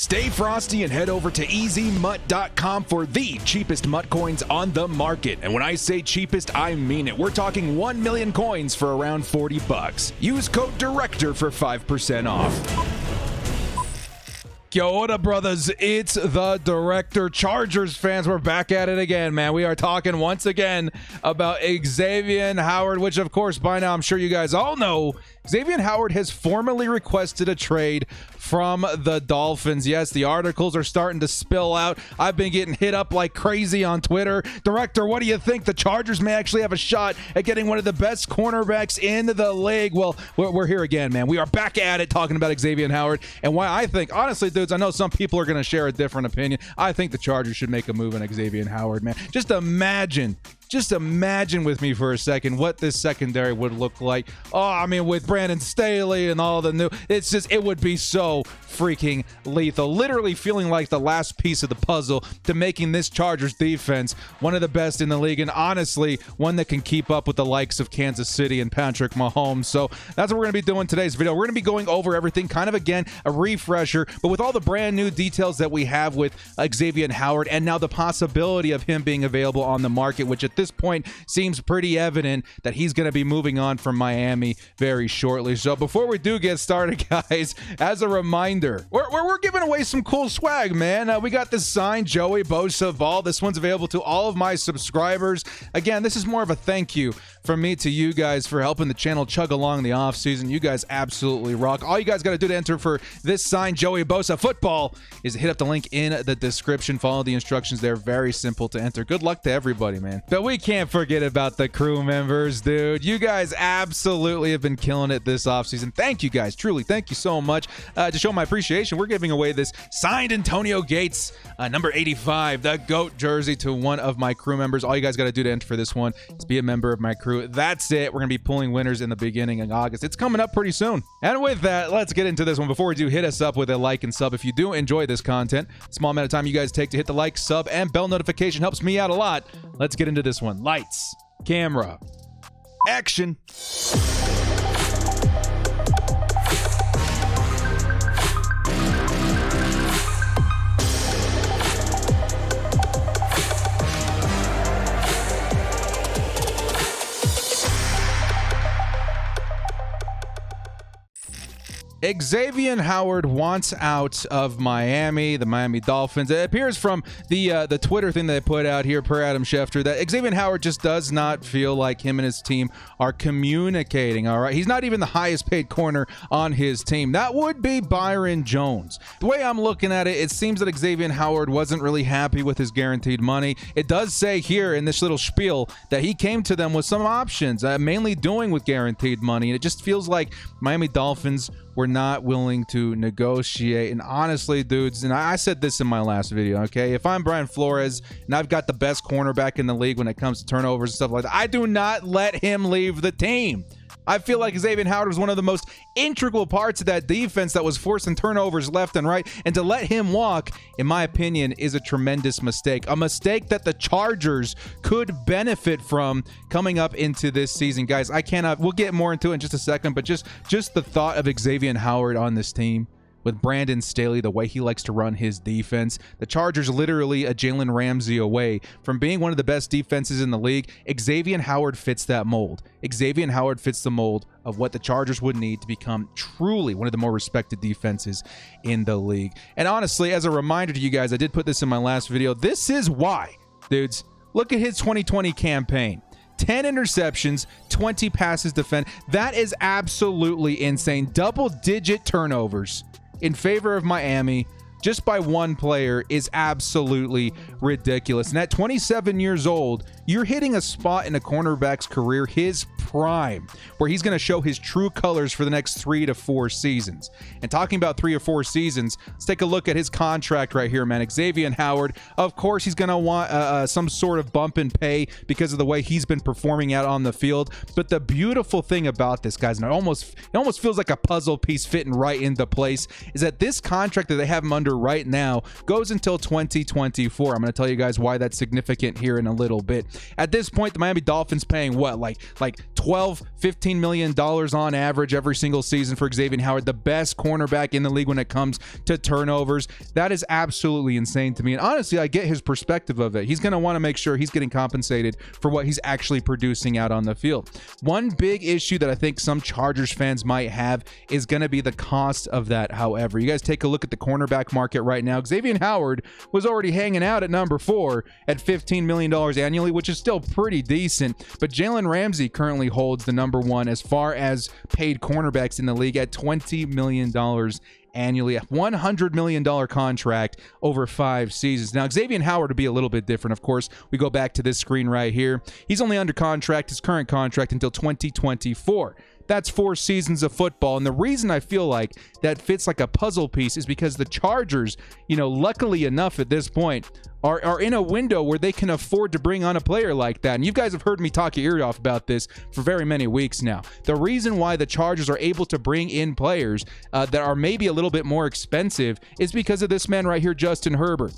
Stay frosty and head over to EasyMut.com for the cheapest MUT coins on the market. And when I say cheapest, I mean it. We're talking 1 million coins for around 40 bucks. Use code DIRECTOR for 5% off. Yo, what up, brothers? It's the Director. Chargers fans, we're back at it again, man. We are talking once again about Xavien Howard, which, of course, by now I'm sure you guys all know, Xavien Howard has formally requested a trade from the Dolphins. Yes, the articles are starting to spill out. I've been getting hit up like crazy on Twitter. Director, what do you think? The Chargers may actually have a shot at getting one of the best cornerbacks in the league. Well, we're here again, man. We are back at it talking about Xavien Howard and why I think, honestly, dudes, I know some people are going to share a different opinion. I think the Chargers should make a move on Xavien Howard, man. Just imagine with me for a second what this secondary would look like. Oh, I mean, with Brandon Staley and all the new, it would be so freaking lethal. Literally feeling like the last piece of the puzzle to making this Chargers defense one of the best in the league, and honestly, one that can keep up with the likes of Kansas City and Patrick Mahomes. So that's what we're going to be doing today's video. We're going to be going over everything, kind of, again, a refresher, but with all the brand new details that we have with Xavien Howard, and now the possibility of him being available on the market, which at this point seems pretty evident that he's going to be moving on from Miami very shortly. So before we do get started, guys, as a reminder, we're giving away some cool swag, man. We got this signed Joey Bosa ball. This one's available to all of my subscribers. Again, this is more of a thank you from me to you guys for helping the channel chug along the off season. You guys absolutely rock. All you guys got to do to enter for this signed Joey Bosa football is hit up the link in the description. Follow the instructions there. Very simple to enter. Good luck to everybody, man. But we can't forget about the crew members, dude. You guys absolutely have been killing it this offseason. Thank you guys. Truly, thank you so much. To show my appreciation, we're giving away this signed Antonio Gates, number 85, the GOAT jersey, to one of my crew members. All you guys got to do to enter for this one is be a member of my crew. That's it. We're going to be pulling winners in the beginning of August. It's coming up pretty soon. And with that, let's get into this one. Before we do, hit us up with a like and sub if you do enjoy this content. Small amount of time you guys take to hit the like, sub, and bell notification helps me out a lot. Let's get into this one. Lights, camera, action. Xavien Howard wants out of Miami, the Miami Dolphins. It appears from the Twitter thing they put out here, per Adam Schefter, that Xavien Howard just does not feel like him and his team are communicating, all right? He's not even the highest paid corner on his team. That would be Byron Jones. The way I'm looking at it, it seems that Xavien Howard wasn't really happy with his guaranteed money. It does say here in this little spiel that he came to them with some options, mainly doing with guaranteed money, and it just feels like Miami Dolphins were not willing to negotiate. And honestly, dudes, and I said this in my last video, okay, if I'm Brian Flores and I've got the best cornerback in the league when it comes to turnovers and stuff like that, I do not let him leave the team. I feel like Xavien Howard was one of the most integral parts of that defense that was forcing turnovers left and right, and to let him walk, in my opinion, is a tremendous mistake. A mistake that the Chargers could benefit from coming up into this season. Guys, we'll get more into it in just a second, but just the thought of Xavien Howard on this team, with Brandon Staley, the way he likes to run his defense, the Chargers literally a Jalen Ramsey away from being one of the best defenses in the league. Xavien Howard fits that mold. Xavien Howard fits the mold of what the Chargers would need to become truly one of the more respected defenses in the league. And honestly, as a reminder to you guys, I did put this in my last video. This is why, dudes, look at his 2020 campaign. 10 interceptions, 20 passes defended. That is absolutely insane. Double-digit turnovers in favor of Miami just by one player is absolutely ridiculous. And at 27 years old, you're hitting a spot in a cornerback's career, his prime, where he's going to show his true colors for the next 3 to 4 seasons. And talking about 3 or 4 seasons, let's take a look at his contract right here, man. Xavien Howard, of course, he's going to want some sort of bump in pay because of the way he's been performing out on the field. But the beautiful thing about this, guys, and it almost feels like a puzzle piece fitting right into place, is that this contract that they have him under right now goes until 2024. I'm going to tell you guys why that's significant here in a little bit. At this point, the Miami Dolphins paying what, like 12, $15 million on average every single season for Xavien Howard, the best cornerback in the league when it comes to turnovers. That is absolutely insane to me. And honestly, I get his perspective of it. He's going to want to make sure he's getting compensated for what he's actually producing out on the field. One big issue that I think some Chargers fans might have is going to be the cost of that. However, you guys take a look at the cornerback market right now. Xavien Howard was already hanging out at number 4 at $15 million annually, which is still pretty decent. But Jalen Ramsey currently holds the number 1 as far as paid cornerbacks in the league at $20 million annually, a $100 million contract over 5 seasons. Now, Xavien Howard would be a little bit different. Of course, we go back to this screen right here. He's only under contract, his current contract, until 2024. That's 4 seasons of football. And the reason I feel like that fits like a puzzle piece is because the Chargers, luckily enough at this point, are in a window where they can afford to bring on a player like that. And you guys have heard me talk your ear off about this for very many weeks now. The reason why the Chargers are able to bring in players that are maybe a little bit more expensive is because of this man right here, Justin Herbert.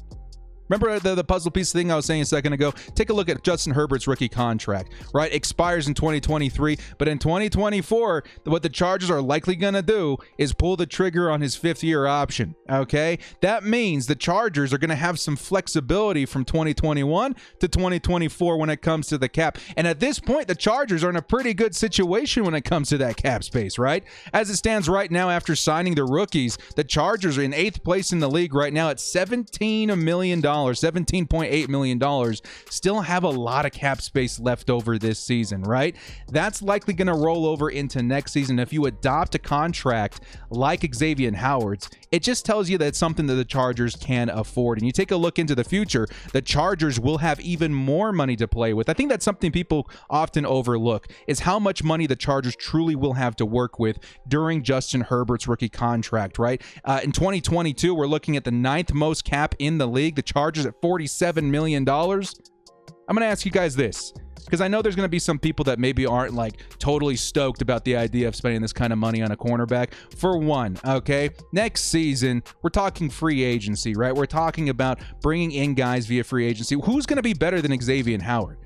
Remember the puzzle piece thing I was saying a second ago? Take a look at Justin Herbert's rookie contract, right? Expires in 2023, but in 2024, what the Chargers are likely going to do is pull the trigger on his 5th-year option, okay? That means the Chargers are going to have some flexibility from 2021 to 2024 when it comes to the cap. And at this point, the Chargers are in a pretty good situation when it comes to that cap space, right? As it stands right now after signing the rookies, the Chargers are in 8th place in the league right now at $17 million. $17.8 million, still have a lot of cap space left over this season, right? That's likely going to roll over into next season. If you adopt a contract like Xavien Howard's, it just tells you that it's something that the Chargers can afford. And you take a look into the future, the Chargers will have even more money to play with. I think that's something people often overlook, is how much money the Chargers truly will have to work with during Justin Herbert's rookie contract, right? In 2022, we're looking at the 9th most cap in the league. The Chargers at $47 million. I'm going to ask you guys this, because I know there's going to be some people that maybe aren't like totally stoked about the idea of spending this kind of money on a cornerback. For one, okay, next season, we're talking free agency, right? We're talking about bringing in guys via free agency. Who's going to be better than Xavien Howard?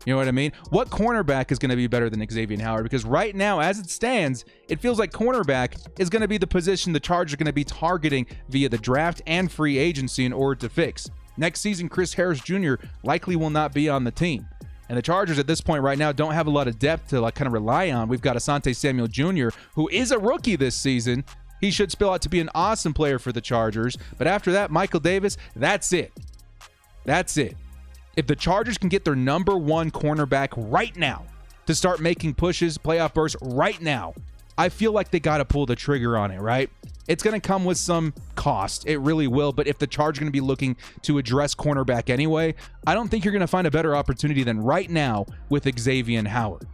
You know what I mean? What cornerback is going to be better than Xavien Howard? Because right now, as it stands, it feels like cornerback is going to be the position the Chargers are going to be targeting via the draft and free agency in order to fix. Next season, Chris Harris Jr. likely will not be on the team. And the Chargers at this point right now don't have a lot of depth to kind of rely on. We've got Asante Samuel Jr., who is a rookie this season. He should spill out to be an awesome player for the Chargers. But after that, Michael Davis, that's it. That's it. If the Chargers can get their number 1 cornerback right now to start making pushes, playoff bursts right now, I feel like they got to pull the trigger on it, right? It's going to come with some cost. It really will. But if the Chargers are going to be looking to address cornerback anyway, I don't think you're going to find a better opportunity than right now with Xavien Howard.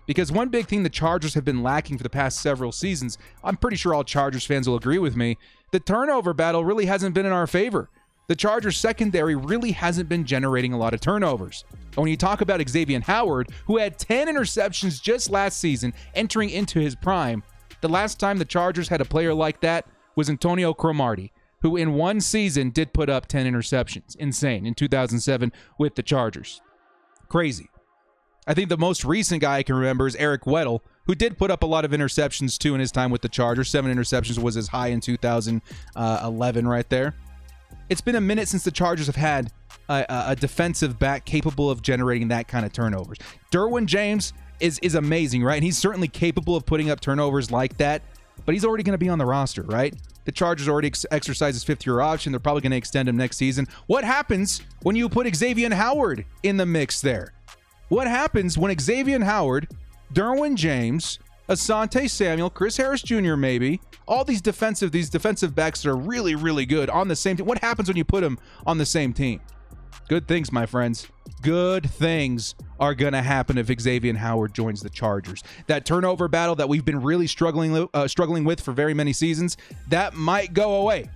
Because one big thing the Chargers have been lacking for the past several seasons, I'm pretty sure all Chargers fans will agree with me, the turnover battle really hasn't been in our favor. The Chargers secondary really hasn't been generating a lot of turnovers. And when you talk about Xavien Howard, who had 10 interceptions just last season, entering into his prime, the last time the Chargers had a player like that was Antonio Cromartie, who in one season did put up 10 interceptions. Insane. In 2007 with the Chargers. Crazy. I think the most recent guy I can remember is Eric Weddle, who did put up a lot of interceptions too in his time with the Chargers. 7 interceptions was his high in 2011 right there. It's been a minute since the Chargers have had a defensive back capable of generating that kind of turnovers. Derwin James is amazing, right? And he's certainly capable of putting up turnovers like that, but he's already going to be on the roster, right? The Chargers already exercised his 5th-year option. They're probably going to extend him next season. What happens when you put Xavien Howard in the mix there? What happens when Xavien Howard, Derwin James, Asante Samuel, Chris Harris Jr. maybe, all these defensive backs that are really, really good on the same team? What happens when you put them on the same team? Good things, my friends. Good things are going to happen if Xavien Howard joins the Chargers. That turnover battle that we've been really struggling with for very many seasons, that might go away.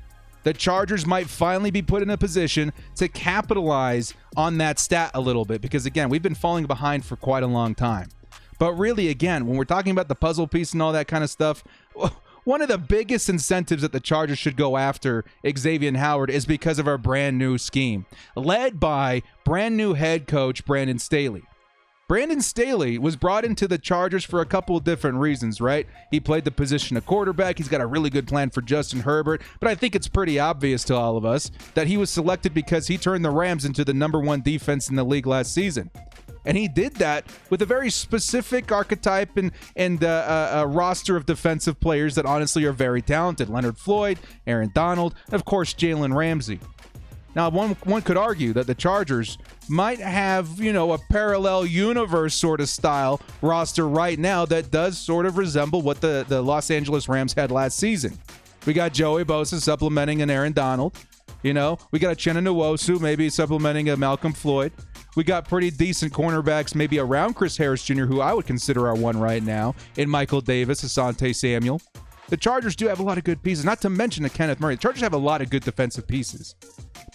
The Chargers might finally be put in a position to capitalize on that stat a little bit because, again, we've been falling behind for quite a long time. But really, again, when we're talking about the puzzle piece and all that kind of stuff, One of the biggest incentives that the Chargers should go after Xavien Howard is because of our brand new scheme, led by brand new head coach Brandon Staley. Brandon Staley was brought into the Chargers for a couple of different reasons, right? He played the position of quarterback. He's got a really good plan for Justin Herbert, but I think it's pretty obvious to all of us that he was selected because he turned the Rams into the #1 defense in the league last season. And he did that with a very specific archetype and a roster of defensive players that honestly are very talented. Leonard Floyd, Aaron Donald, and of course, Jalen Ramsey. Now, one could argue that the Chargers might have, a parallel universe sort of style roster right now that does sort of resemble what the Los Angeles Rams had last season. We got Joey Bosa supplementing an Aaron Donald. We got a Uchenna Nwosu maybe supplementing a Malcolm Floyd. We got pretty decent cornerbacks maybe around Chris Harris Jr., who I would consider our one right now, in Michael Davis, Asante Samuel. The Chargers do have a lot of good pieces, not to mention a Kenneth Murray. The Chargers have a lot of good defensive pieces.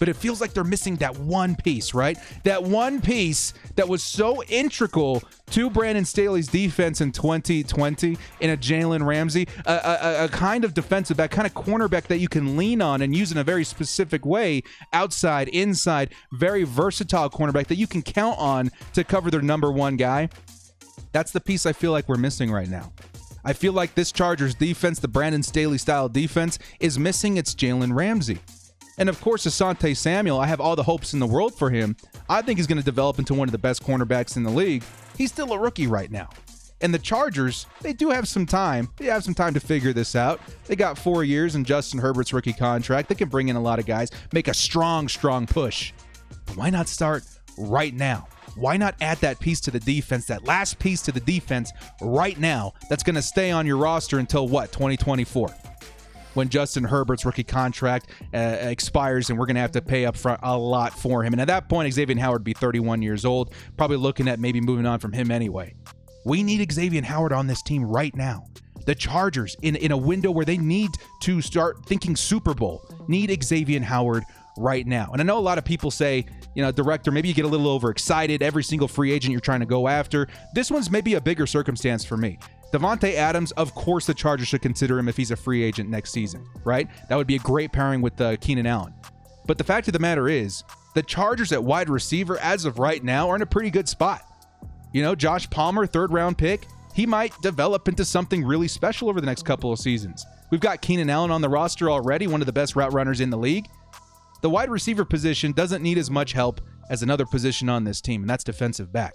But it feels like they're missing that one piece, right? That one piece that was so integral to Brandon Staley's defense in 2020 in a Jalen Ramsey, a kind of defensive back, kind of cornerback that you can lean on and use in a very specific way, outside, inside, very versatile cornerback that you can count on to cover their #1 guy. That's the piece I feel like we're missing right now. I feel like this Chargers defense, the Brandon Staley style defense, is missing its Jalen Ramsey. And of course, Asante Samuel, I have all the hopes in the world for him. I think he's going to develop into one of the best cornerbacks in the league. He's still a rookie right now. And the Chargers, they do have some time. They have some time to figure this out. They got 4 years in Justin Herbert's rookie contract. They can bring in a lot of guys, make a strong push. But why not start right now? Why not add that piece to the defense, that last piece to the defense right now that's going to stay on your roster until what, 2024? When Justin Herbert's rookie contract expires and we're going to have to pay up front a lot for him. And at that point, Xavien Howard would be 31 years old, probably looking at maybe moving on from him anyway. We need Xavien Howard on this team right now. The Chargers, in a window where they need to start thinking Super Bowl, need Xavien Howard right now. And I know a lot of people say, director, maybe you get a little overexcited. Every single free agent you're trying to go after. This one's maybe a bigger circumstance for me. Davante Adams, of course the Chargers should consider him if he's a free agent next season, right? That would be a great pairing with Keenan Allen. But the fact of the matter is, the Chargers at wide receiver, as of right now, are in a pretty good spot. Josh Palmer, 3rd-round pick, he might develop into something really special over the next couple of seasons. We've got Keenan Allen on the roster already, one of the best route runners in the league. The wide receiver position doesn't need as much help as another position on this team, and that's defensive back.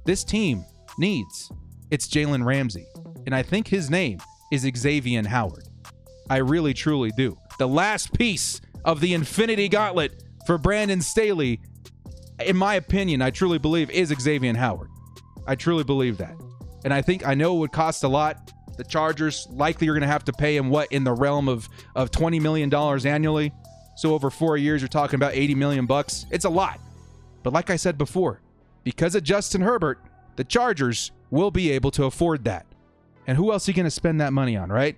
This team needs its Jalen Ramsey, and I think his name is Xavien Howard. I really, truly do. The last piece of the Infinity Gauntlet for Brandon Staley, in my opinion, I truly believe is Xavien Howard. I truly believe that. And I know it would cost a lot. The Chargers likely are going to have to pay him, in the realm of $20 million annually. So over 4 years, you're talking about $80 million. It's a lot. But like I said before, because of Justin Herbert, the Chargers will be able to afford that. And who else are you going to spend that money on, right?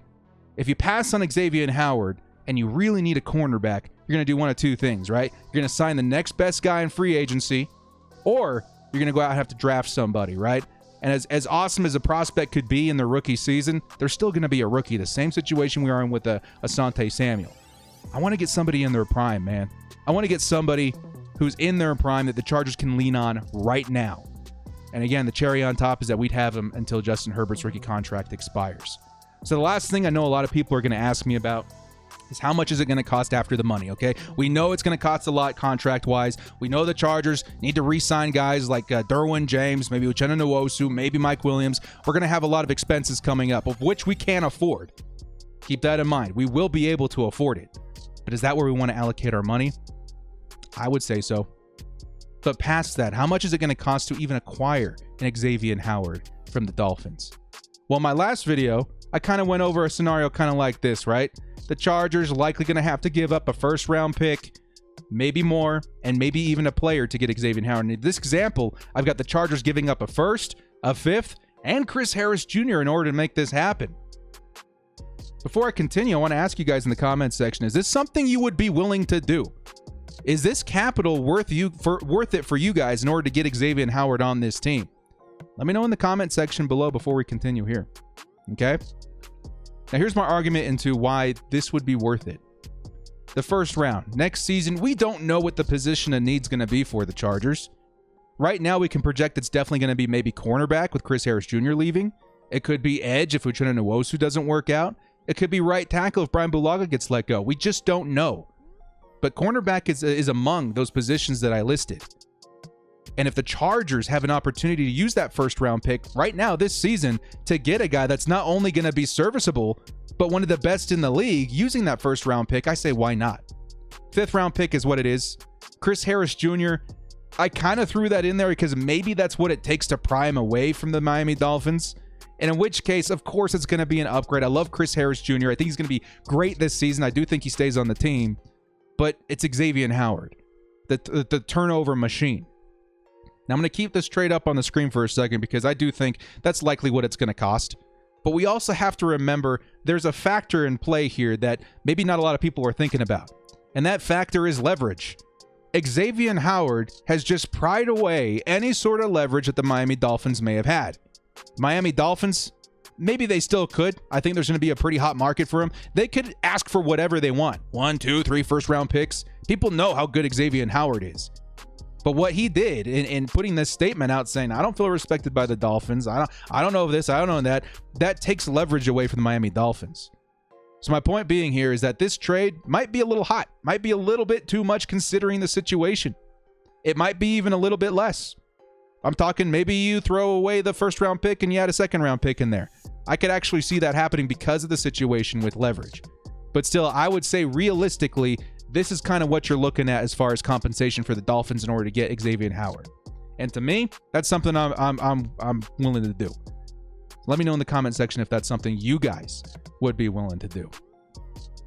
If you pass on Xavien Howard and you really need a cornerback, you're going to do one of two things, right? You're going to sign the next best guy in free agency, or you're going to go out and have to draft somebody, right? And as awesome as a prospect could be in their rookie season, they're still going to be a rookie. The same situation we are in with Asante Samuel. I want to get somebody in their prime, man. I want to get somebody who's in their prime that the Chargers can lean on right now. And again, the cherry on top is that we'd have him until Justin Herbert's rookie contract expires. So the last thing I know a lot of people are going to ask me about is how much is it going to cost after the money, okay? We know it's going to cost a lot contract-wise. We know the Chargers need to re-sign guys like Derwin James, maybe Uchenna Nwosu, maybe Mike Williams. We're going to have a lot of expenses coming up, of which we can't afford. Keep that in mind. We will be able to afford it. But is that where we want to allocate our money? I would say so. But past that, how much is it going to cost to even acquire an Xavien Howard from the Dolphins? Well, my last video, I kind of went over a scenario kind of like this, right? The Chargers likely going to have to give up a 1st-round pick, maybe more, and maybe even a player to get Xavien Howard. In this example, I've got the Chargers giving up a 1st, a 5th, and Chris Harris Jr. in order to make this happen. Before I continue, I want to ask you guys in the comments section, is this something you would be willing to do? Is this capital worth it for you guys in order to get Xavien Howard on this team? Let me know in the comment section below before we continue here. Okay? Now, here's my argument into why this would be worth it. The first round. Next season, we don't know what the position of need's going to be for the Chargers. Right now, we can project it's definitely going to be maybe cornerback with Chris Harris Jr. leaving. It could be edge if Uchenna Nwosu doesn't work out. It could be right tackle if Brian Bulaga gets let go. We just don't know. But cornerback is among those positions that I listed. And if the Chargers have an opportunity to use that first-round pick right now this season to get a guy that's not only going to be serviceable, but one of the best in the league using that first-round pick, I say why not? Fifth-round pick is what it is. Chris Harris Jr., I kind of threw that in there because maybe that's what it takes to pry him away from the Miami Dolphins. And in which case, of course, it's going to be an upgrade. I love Chris Harris Jr. I think he's going to be great this season. I do think he stays on the team. But it's Xavien Howard, the turnover machine. Now, I'm going to keep this trade up on the screen for a second because I do think that's likely what it's going to cost. But we also have to remember there's a factor in play here that maybe not a lot of people are thinking about. And that factor is leverage. Xavien Howard has just pried away any sort of leverage that the Miami Dolphins may have had. Miami Dolphins, maybe they still could. I think there's going to be a pretty hot market for him. They could ask for whatever they want. 1, 2, 3 first-round picks. People know how good Xavien Howard is. But what he did in putting this statement out saying, I don't feel respected by the Dolphins. I don't know this. I don't know that. That takes leverage away from the Miami Dolphins. So my point being here is that this trade might be a little hot, might be a little bit too much considering the situation. It might be even a little bit less. I'm talking maybe you throw away the first-round pick and you add a second-round pick in there. I could actually see that happening because of the situation with leverage. But still, I would say realistically, this is kind of what you're looking at as far as compensation for the Dolphins in order to get Xavien Howard. And to me, that's something I'm willing to do. Let me know in the comment section if that's something you guys would be willing to do.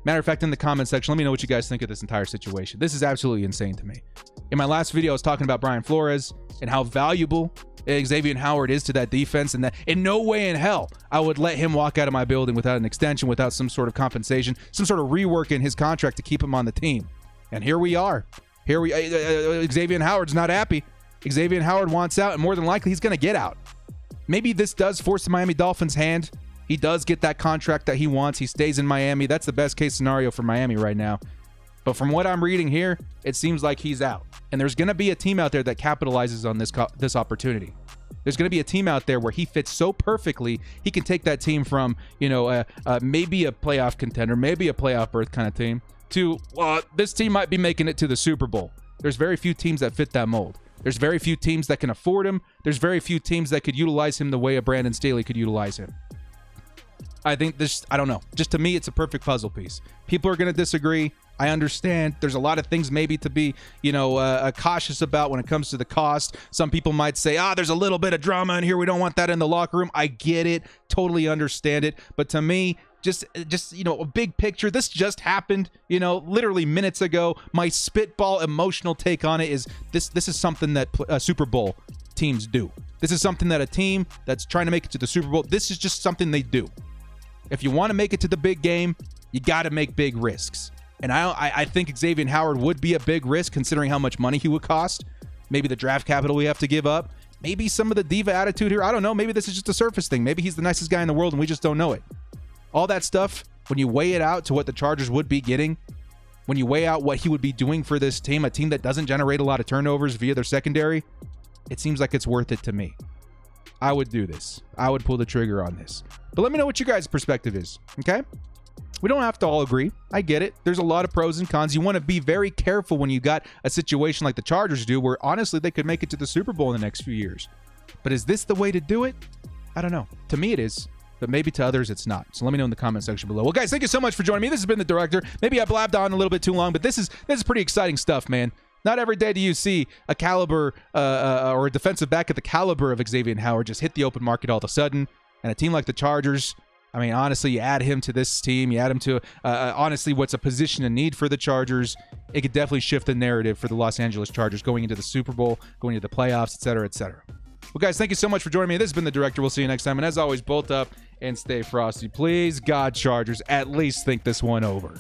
Matter of fact, in the comment section, let me know what you guys think of this entire situation. This is absolutely insane to me. In my last video, I was talking about Brian Flores and how valuable Xavien Howard is to that defense, and that in no way in hell I would let him walk out of my building without an extension, without some sort of compensation, some sort of rework in his contract to keep him on the team. And here we are. Xavien Howard's not happy. Xavien Howard wants out, and more than likely he's going to get out. Maybe this does force the Miami Dolphins' hand. He does get that contract that he wants. He stays in Miami. That's the best case scenario for Miami right now. But from what I'm reading here, it seems like he's out. And there's going to be a team out there that capitalizes on this opportunity. There's going to be a team out there where he fits so perfectly, he can take that team from, maybe a playoff contender, maybe a playoff berth kind of team, to, this team might be making it to the Super Bowl. There's very few teams that fit that mold. There's very few teams that can afford him. There's very few teams that could utilize him the way a Brandon Staley could utilize him. I think this, I don't know. Just to me, it's a perfect puzzle piece. People are going to disagree. I understand. There's a lot of things maybe to be, cautious about when it comes to the cost. Some people might say, there's a little bit of drama in here. We don't want that in the locker room. I get it. Totally understand it. But to me, just a big picture. This just happened, literally minutes ago. My spitball emotional take on it is this is something that Super Bowl teams do. This is something that a team that's trying to make it to the Super Bowl, this is just something they do. If you want to make it to the big game, you got to make big risks. And I think Xavien Howard would be a big risk considering how much money he would cost. Maybe the draft capital we have to give up. Maybe some of the diva attitude here. I don't know. Maybe this is just a surface thing. Maybe he's the nicest guy in the world and we just don't know it. All that stuff, when you weigh it out to what the Chargers would be getting, when you weigh out what he would be doing for this team, a team that doesn't generate a lot of turnovers via their secondary, it seems like it's worth it to me. I would do this. I would pull the trigger on this. But let me know what your guys' perspective is, okay? We don't have to all agree. I get it. There's a lot of pros and cons. You want to be very careful when you got a situation like the Chargers do, where honestly they could make it to the Super Bowl in the next few years. But is this the way to do it? I don't know. To me it is, but maybe to others it's not. So let me know in the comment section below. Well, guys, thank you so much for joining me. This has been The Director. Maybe I blabbed on a little bit too long, but this is pretty exciting stuff, man. Not every day do you see a caliber or a defensive back at the caliber of Xavien Howard just hit the open market all of a sudden. And a team like the Chargers, I mean, honestly, you add him to this team, you add him to, honestly, what's a position of need for the Chargers, it could definitely shift the narrative for the Los Angeles Chargers going into the Super Bowl, going into the playoffs, etc., etc. Well, guys, thank you so much for joining me. This has been The Director. We'll see you next time. And as always, bolt up and stay frosty. Please, God, Chargers, at least think this one over.